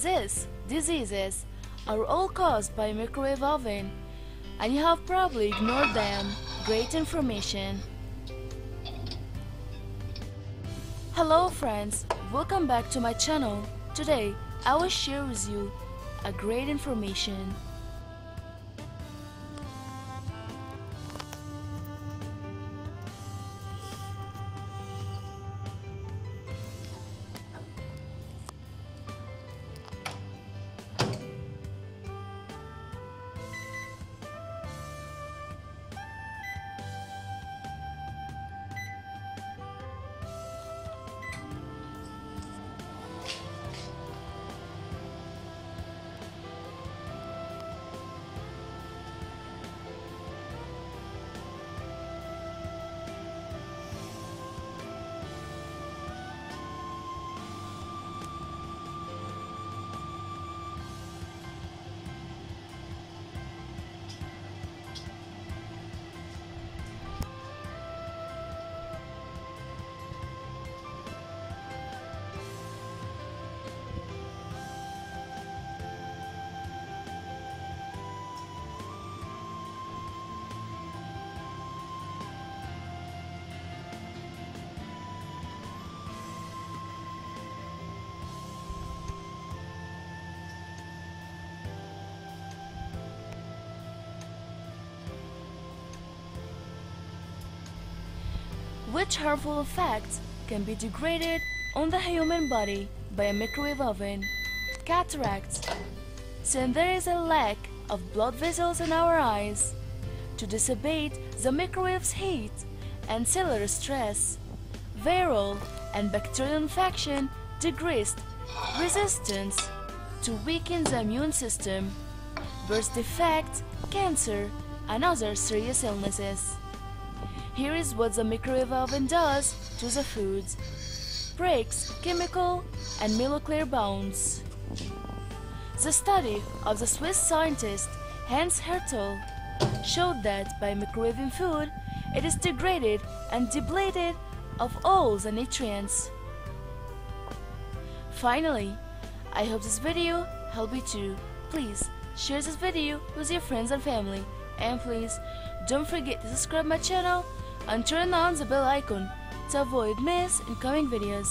These diseases are all caused by microwave oven, and you have probably ignored them. Great information. Hello friends, welcome back to my channel. Today I will share with you a great information. Which harmful effects can be degraded on the human body by a microwave oven? Cataracts. Since there is a lack of blood vessels in our eyes, to dissipate the microwave's heat and cellular stress, viral and bacterial infection decreased resistance to weaken the immune system, birth defects, cancer, and other serious illnesses. Here is what the microwave oven does to the food. Breaks chemical and molecular bonds. The study of the Swiss scientist Hans Hertel showed that by microwaving food, it is degraded and depleted of all the nutrients. Finally, I hope this video helped you too. Please share this video with your friends and family, and please don't forget to subscribe my channel and turn on the bell icon to avoid miss incoming videos.